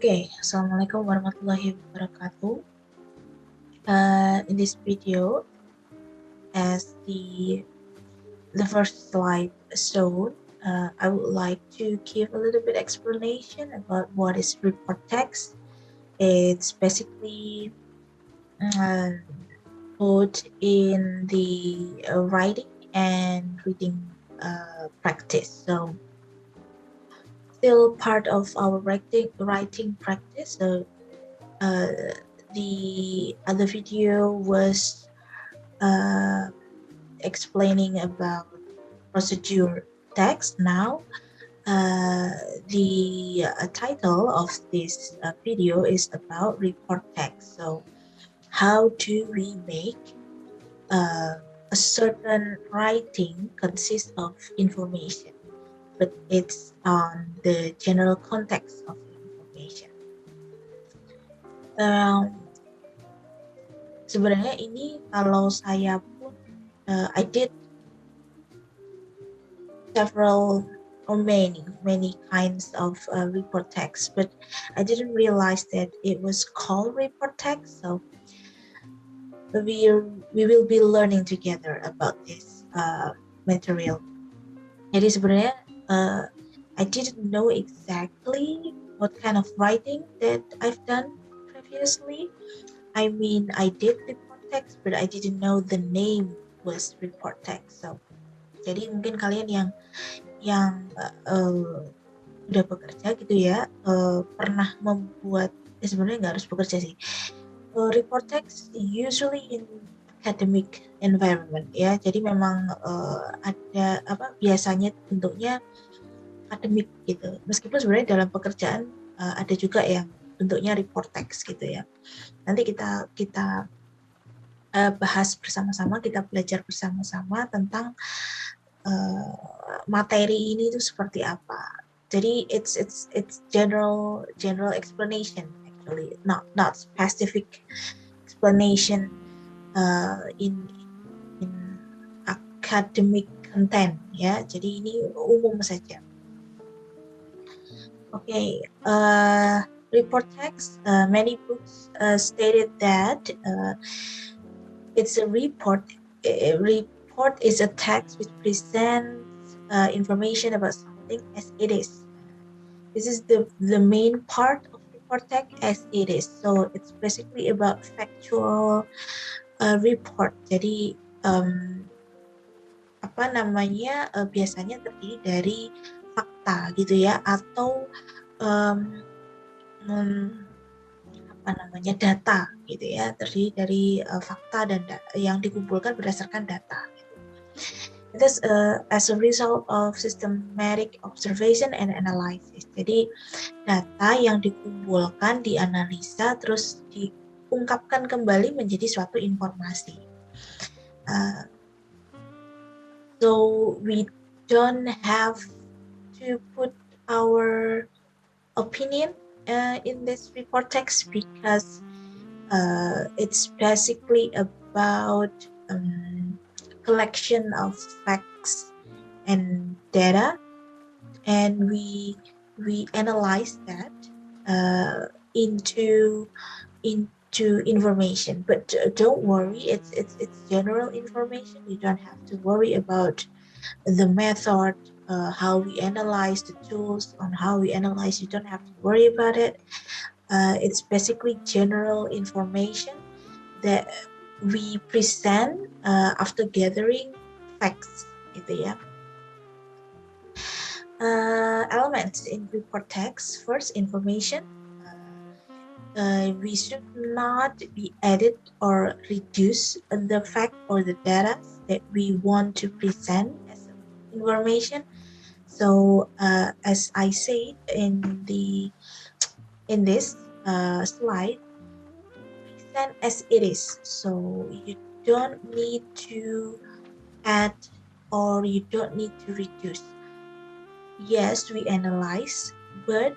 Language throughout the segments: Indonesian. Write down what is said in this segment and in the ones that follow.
Okay, Assalamualaikum warahmatullahi wabarakatuh. In this video, as the first slide showed, I would like to give a little bit explanation about what is report text. It's basically both in the writing and reading practice. So still part of our writing practice. So the other video was explaining about procedure text. Now the title of this video is about report text. So how do we make a certain writing consist of information, but it's on the general context of information. Sebenarnya ini kalau saya pun I did several or many kinds of report text, but I didn't realize that it was called report text. So we will be learning together about this material. Jadi sebenarnya I didn't know exactly what kind of writing that I've done previously. I mean, I did report text, but I didn't know the name was report text. So jadi mungkin kalian yang udah bekerja gitu ya, pernah membuat, sebenarnya nggak harus bekerja sih, report text usually in academic environment ya, jadi memang ada biasanya bentuknya akademik gitu, meskipun sebenarnya dalam pekerjaan ada juga yang bentuknya report text gitu ya. Nanti kita bahas bersama-sama, kita belajar bersama-sama tentang materi ini itu seperti apa. Jadi it's general explanation actually, not specific explanation in academic content ya. Jadi ini umum saja. Okay, report text. Many books stated that it's a report. A report is a text which presents information about something as it is. This is the main part of report text as it is. So it's basically about factual report. Jadi biasanya terdiri dari fakta gitu ya, atau data gitu ya, terdiri dari fakta dan yang dikumpulkan berdasarkan data gitu. It is as a result of systematic observation and analysis. Jadi data yang dikumpulkan, dianalisa, terus diungkapkan kembali menjadi suatu informasi. So we don't have to put our opinion in this report text because it's basically about collection of facts and data, and we analyze that into information. But don't worry, it's general information. You don't have to worry about the method, how we analyze, the tools on how we analyze. You don't have to worry about it. It's basically general information that we present after gathering facts gitu ya. Elements in report text. First, information. We should not be added or reduce the fact or the data that we want to present as information. So as I said in this slide, present as it is. So you don't need to add or you don't need to reduce. Yes, we analyze, but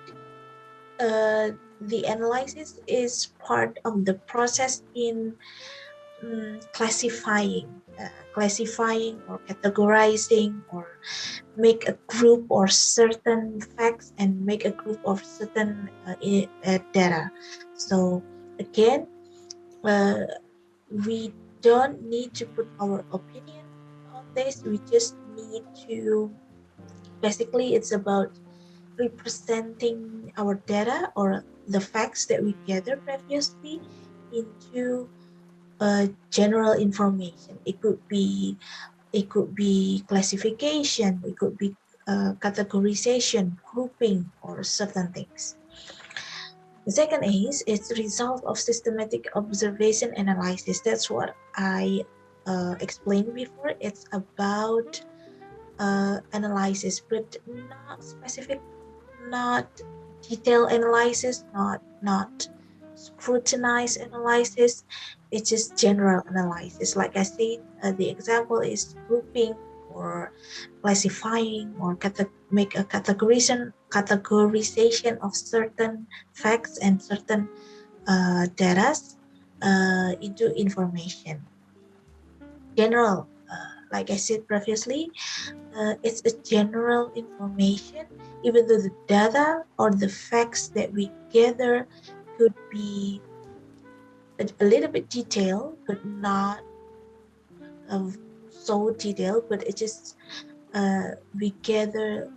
the analysis is part of the process in classifying or categorizing or make a group or certain fact facts and make a group of certain data. So again, we don't need to put our opinion on this. We just need to, basically it's about representing our data or the facts that we gathered previously into general information. It could be classification, it could be categorization, grouping, or certain things. The second is it's the result of systematic observation analysis. That's what I explained before. It's about analysis, but not specific, not detailed analysis, not scrutinized analysis. It's just general analysis. Like I said, the example is grouping or classifying or make a categorization of certain facts and certain data into information. General, like I said previously, it's a general information, even though the data or the facts that we gather could be a little bit detailed, but not so detailed, but it just we gather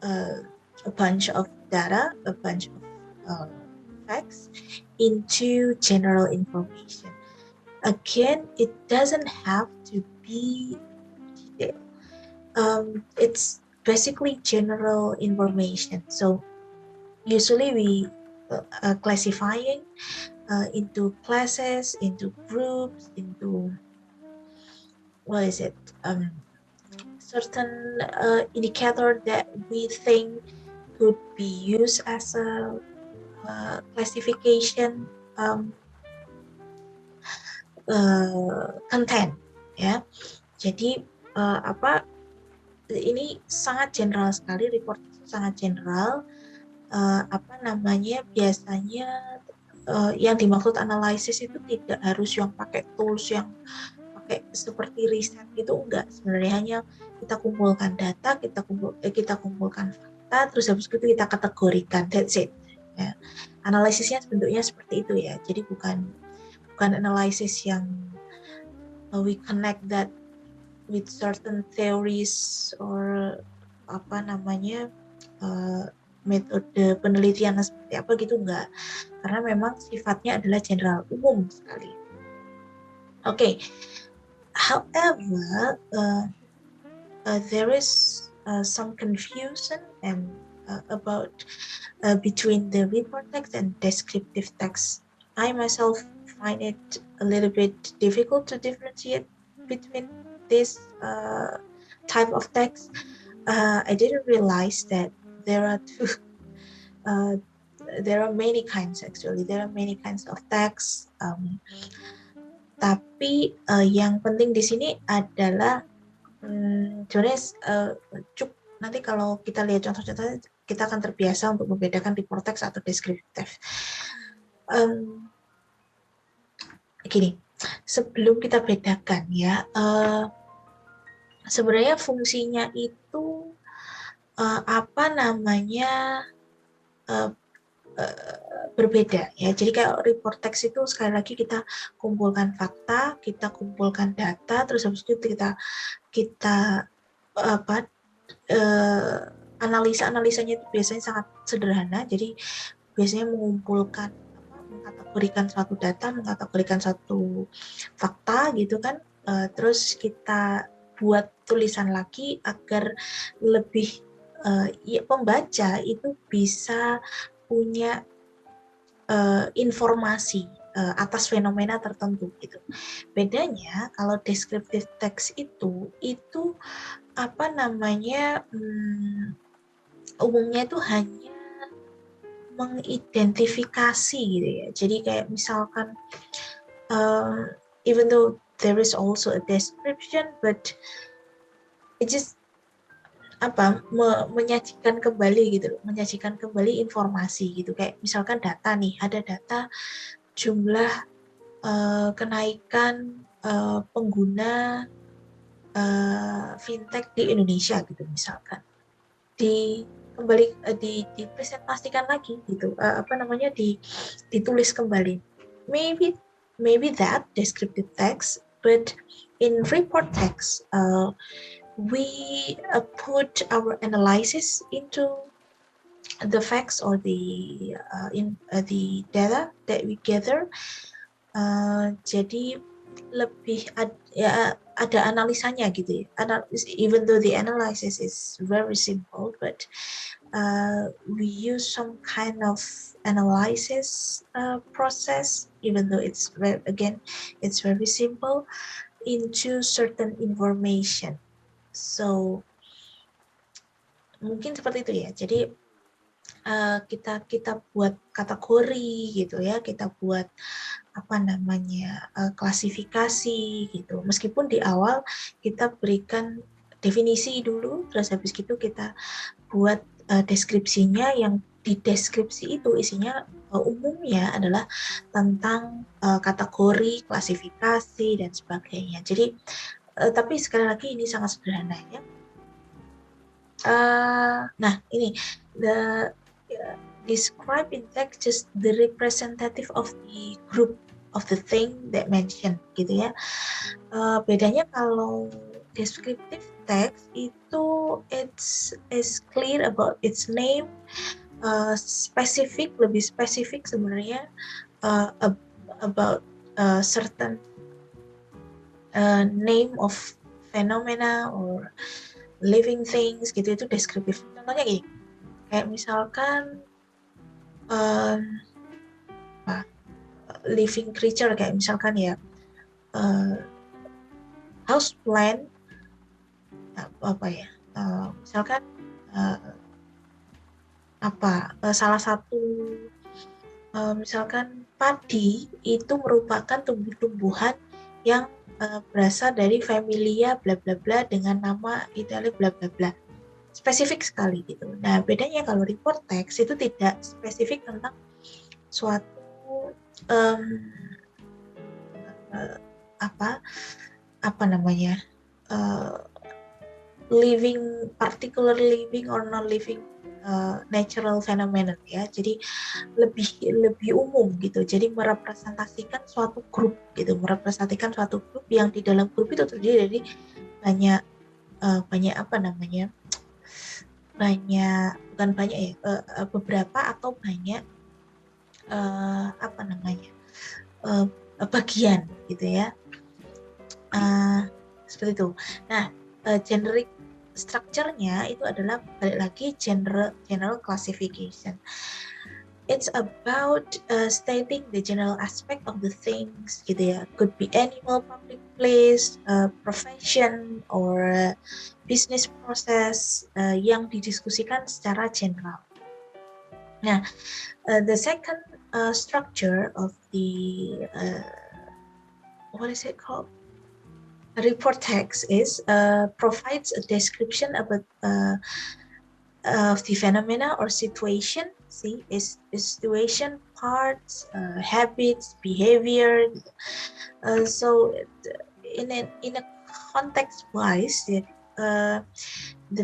a bunch of data, a bunch of facts into general information. Again, it doesn't have to be detailed. It's basically general information. So usually we classifying into classes, into groups, into what is it? Certain indicator that we think could be used as a classification content, ya. Jadi ini sangat general sekali, report itu sangat general. Biasanya yang dimaksud analisis itu tidak harus yang pakai tools yang pakai seperti riset itu, enggak. Sebenarnya hanya kita kumpulkan data, kita kumpulkan fakta, terus habis itu kita kategorikan, that's it. Ya. Analisisnya bentuknya seperti itu ya. Jadi bukan analisis yang we connect that with certain theories or metode penelitian seperti apa gitu, enggak, karena memang sifatnya adalah general, umum sekali. Okay. However, there is some confusion and about between the report text and descriptive text. I myself find it a little bit difficult to differentiate between this type of text. I didn't realize that there are there are many kinds actually. There are many kinds of text. Tapi yang penting di sini adalah nanti kalau kita lihat contoh-contohnya kita akan terbiasa untuk membedakan report text atau deskriptif. Gini, sebelum kita bedakan ya, sebenarnya fungsinya itu berbeda ya. Jadi kayak report text itu sekali lagi kita kumpulkan fakta, kita kumpulkan data, terus habis itu kita analisanya itu biasanya sangat sederhana. Jadi biasanya mengkategorikan suatu data, mengkategorikan suatu fakta gitu kan. Terus kita buat tulisan lagi agar lebih pembaca itu bisa punya informasi atas fenomena tertentu gitu. Bedanya kalau descriptive text itu umumnya itu hanya mengidentifikasi gitu ya. Jadi kayak misalkan even though there is also a description, but it just menyajikan kembali informasi gitu. Kayak misalkan data nih, ada data jumlah kenaikan pengguna fintech di Indonesia gitu misalkan. kembali dipresentasikan lagi gitu, ditulis kembali. Maybe that descriptive text, but in report text we put our analysis into the facts or the data that we gather. Jadi lebih ada analisanya gitu ya. Even though the analysis is very simple, but we use some kind of analysis process, even though it's very simple, into certain information. So mungkin seperti itu ya. Jadi kita buat kategori gitu ya, kita buat klasifikasi gitu. Meskipun di awal kita berikan definisi dulu, terus habis itu kita buat deskripsinya, yang di deskripsi itu isinya umumnya adalah tentang kategori, klasifikasi dan sebagainya. Jadi tapi sekali lagi ini sangat sederhana ya. Nah ini describe in text just the representative of the group of the thing that mentioned gitu ya. Bedanya kalau descriptive text itu it's clear about its name, lebih spesifik sebenarnya about certain name of phenomena or living things gitu, itu deskriptif. Contohnya gini, kayak misalkan living creature, kayak misalkan ya house plant, misalkan salah satu misalkan padi itu merupakan tumbuh-tumbuhan yang berasal dari familia bla bla bla dengan nama Italia bla bla bla. Spesifik sekali gitu. Nah, bedanya kalau report text itu tidak spesifik tentang suatu particular living or non living natural phenomenon ya. Jadi lebih umum gitu. Jadi merepresentasikan suatu grup gitu, yang di dalam grup itu terdiri dari beberapa atau banyak bagian gitu ya. Seperti itu. Nah, generic structure-nya itu adalah balik lagi general classification. It's about stating the general aspect of the things gitu ya. Could be animal, public place, profession, or business process yang didiskusikan secara general. Nah, the second structure of the what is it called? Report text is provides a description about of the phenomena or situation. See, is situation, parts, habits, behavior. So in a context wise, the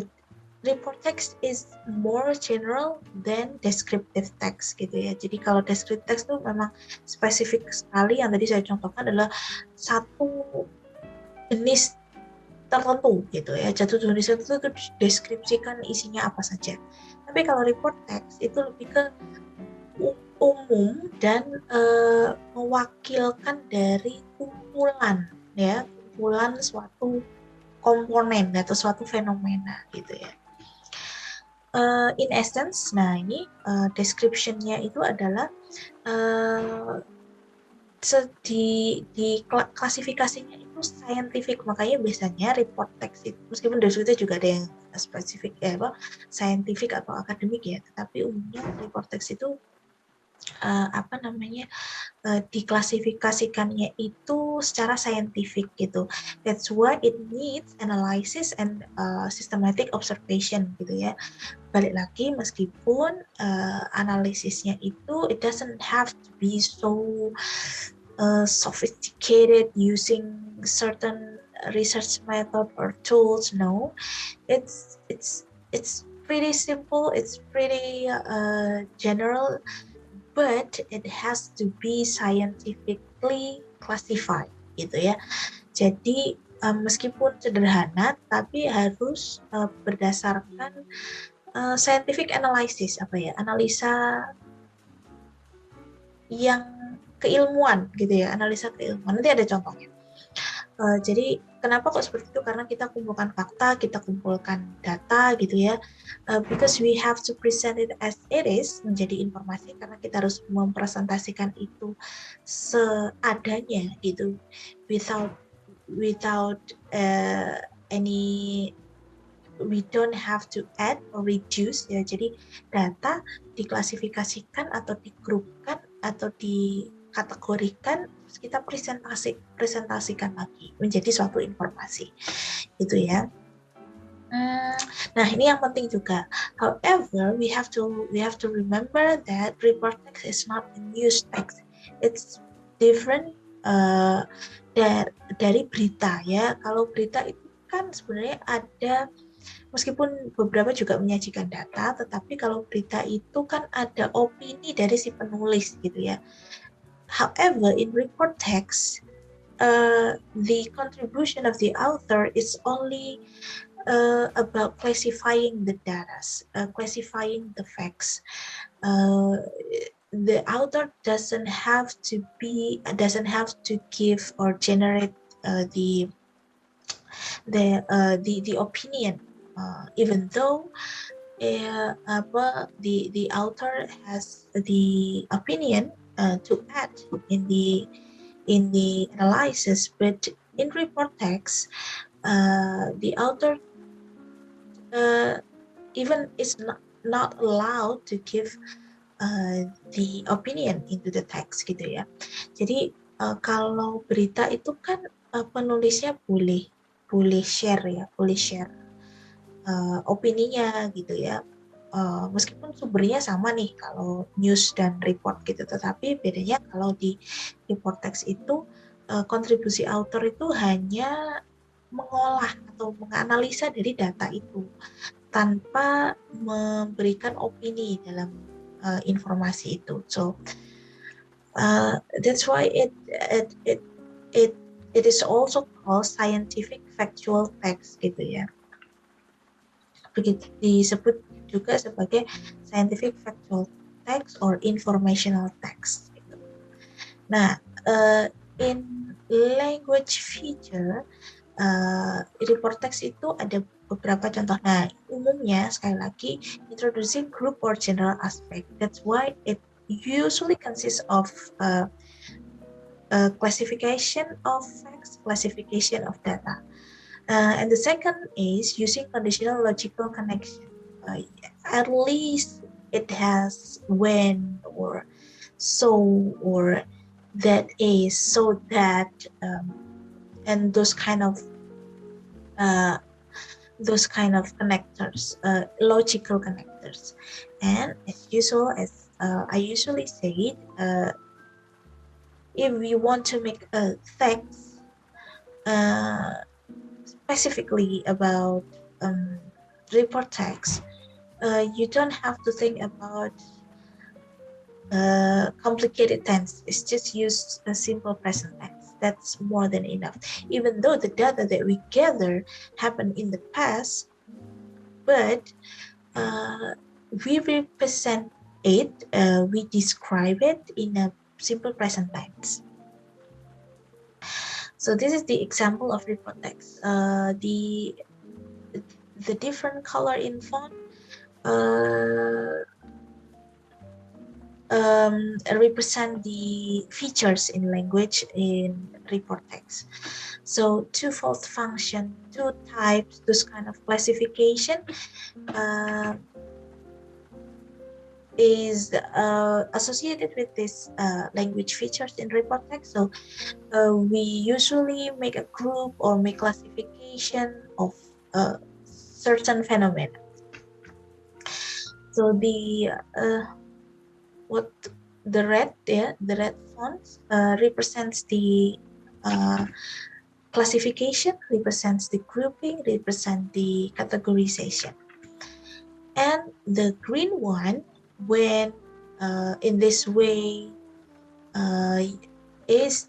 report text is more general than descriptive text gitu ya. Jadi kalau descriptive text itu memang spesifik sekali, yang tadi saya contohkan adalah satu jenis tertentu gitu ya, jatuh jenis tertentu itu deskripsikan isinya apa saja. Tapi kalau report text itu lebih ke umum dan mewakilkan dari kumpulan suatu komponen atau suatu fenomena gitu ya. In essence, nah ini description-nya itu adalah di klasifikasinya itu scientific, makanya biasanya report text itu meskipun dari situ juga ada yang spesifik scientific atau akademik ya, tetapi umumnya report text itu diklasifikasikannya itu secara scientific gitu. That's why it needs analysis and systematic observation gitu ya. Balik lagi, meskipun analisisnya itu it doesn't have to be so sophisticated using certain research method or tools. No, it's pretty simple, it's pretty general, but it has to be scientifically classified gitu ya. Jadi meskipun sederhana, tapi harus berdasarkan scientific analysis, analisa yang keilmuan gitu ya, analisa keilmuan. Nanti ada contohnya. Jadi kenapa kok seperti itu? Karena kita kumpulkan fakta, kita kumpulkan data gitu ya. Because we have to present it as it is, menjadi informasi, karena kita harus mempresentasikan itu seadanya gitu, without any, we don't have to add or reduce ya. Jadi data diklasifikasikan atau digrupkan atau dikategorikan, terus kita presentasikan lagi menjadi suatu informasi gitu ya. Nah, ini yang penting juga. However, we have to remember that report text is not a news text. It's different dari berita ya. Kalau berita itu kan sebenarnya ada, meskipun beberapa juga menyajikan data, tetapi kalau berita itu kan ada opini dari si penulis gitu ya. However, in report text, the contribution of the author is only about classifying the data, classifying the facts. The author doesn't have to give or generate the opinion, even though the author has the opinion to add in the analysis, but in report text, the author even is not allowed to give the opinion into the text gitu ya. Jadi kalau berita itu kan penulisnya boleh share opininya gitu ya. Meskipun sumbernya sama nih kalau news dan report gitu, tetapi bedanya kalau di report text itu kontribusi author itu hanya mengolah atau menganalisa dari data itu tanpa memberikan opini dalam informasi itu. So that's why it is also called scientific factual text gitu ya. Begitu disebut juga sebagai scientific factual text or informational text gitu. Nah, in language feature, report text itu ada beberapa contoh. Nah, umumnya sekali lagi introducing group or general aspect. That's why it usually consists of classification of facts, classification of data. And the second is using conditional logical connection. At least it has when or so or that is, so that, and those kind of connectors, logical connectors. And as usual, as I usually say, if we want to make facts specifically about report text, you don't have to think about complicated tense. It's just use a simple present tense. That's more than enough. Even though the data that we gather happened in the past, but we represent it, we describe it in a simple present tense. So this is the example of report text. The different color in font represent the features in language in report text. So twofold function, two types, those kind of classification is associated with this language features in report text. So we usually make a group or make classification of certain phenomena. So the red font represents the classification, represents the grouping, represents the categorization. And the green one, when in this way, is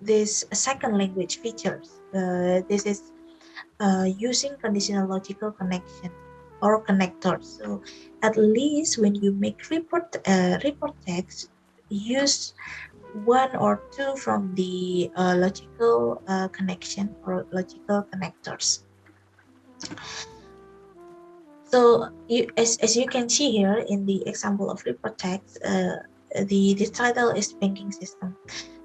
this second language features. This is using conditional logical connection or connectors. So at least when you make report text, use one or two from the logical connection or logical connectors. So as you can see here in the example of report text, the title is banking system.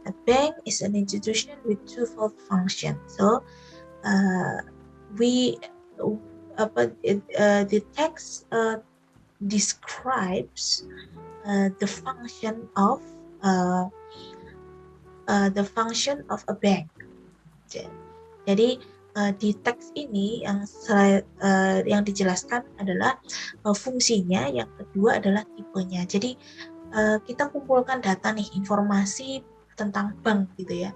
A bank is an institution with twofold function. So the text describes the function of a bank. Jadi di teks ini yang dijelaskan adalah fungsinya, yang kedua adalah tipenya. Jadi kita kumpulkan data nih, informasi tentang bank gitu ya.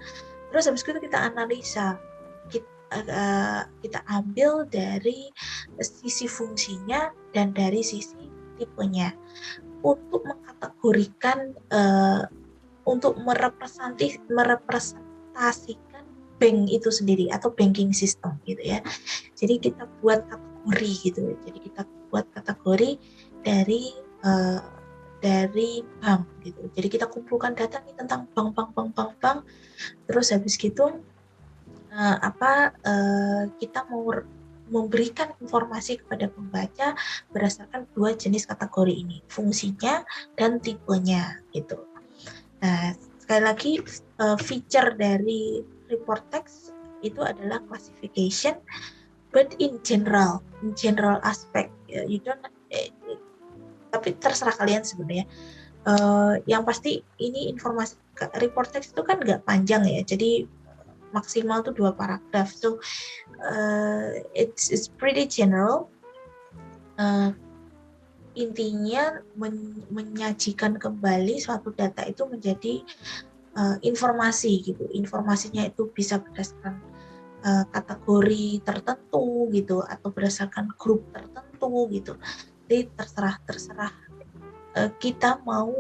Terus habis itu kita analisa, kita ambil dari sisi fungsinya dan dari sisi tipenya untuk mengkategorikan, untuk merepresentasikan bank itu sendiri atau banking system gitu ya. Jadi kita buat kategori gitu. Jadi kita buat kategori dari bank gitu. Jadi kita kumpulkan data nih tentang bank. Terus habis gitu kita mau memberikan informasi kepada pembaca berdasarkan dua jenis kategori ini, fungsinya dan tipenya gitu. Nah, sekali lagi feature dari report text itu adalah classification, but in general aspect, you don't, tapi terserah kalian sebenarnya. Yang pasti ini informasi report text itu kan nggak panjang ya, jadi maksimal tuh 2 paragraf. So it's pretty general. Intinya menyajikan kembali suatu data itu menjadi informasi gitu. Informasinya itu bisa berdasarkan kategori tertentu gitu, atau berdasarkan grup tertentu gitu. Jadi terserah kita mau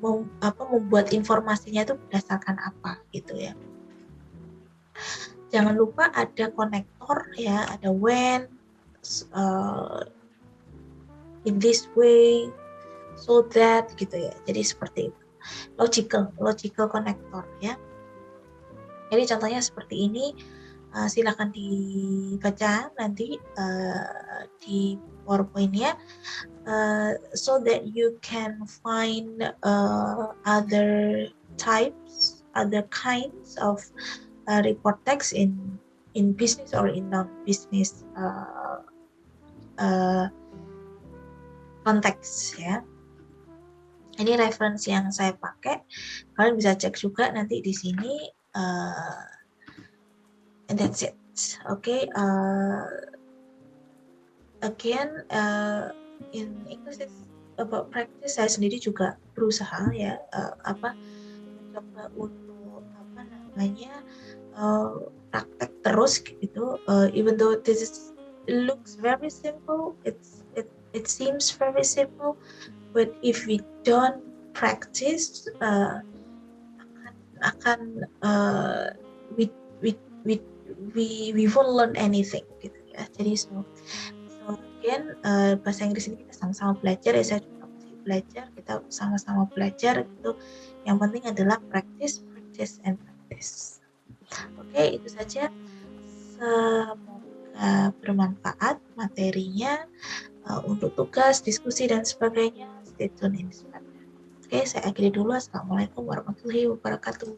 membuat informasinya itu berdasarkan apa gitu ya. Jangan lupa ada konektor ya, ada when, in this way, so that gitu ya. Jadi seperti itu. Logical connector ya. Jadi contohnya seperti ini, silakan dibaca nanti di PowerPoint-nya, so that you can find other kinds of report text in business or in non-business konteks ya. Ini referensi yang saya pakai, kalian bisa cek juga nanti di sini, and that's it. Okay, again, in English about practice, saya sendiri juga berusaha ya, coba untuk praktek terus gitu. Even though looks very simple, it seems very simple, but if we don't practice, we won't learn anything gitu ya. Jadi so again, bahasa Inggris ini kita sama-sama belajar ya, saya juga masih belajar, kita sama-sama belajar gitu. Yang penting adalah practice and practice. Oke, itu saja. Semoga bermanfaat materinya. Untuk tugas, diskusi, dan sebagainya, stay tune in. Oke, saya akhiri dulu. Assalamualaikum warahmatullahi wabarakatuh.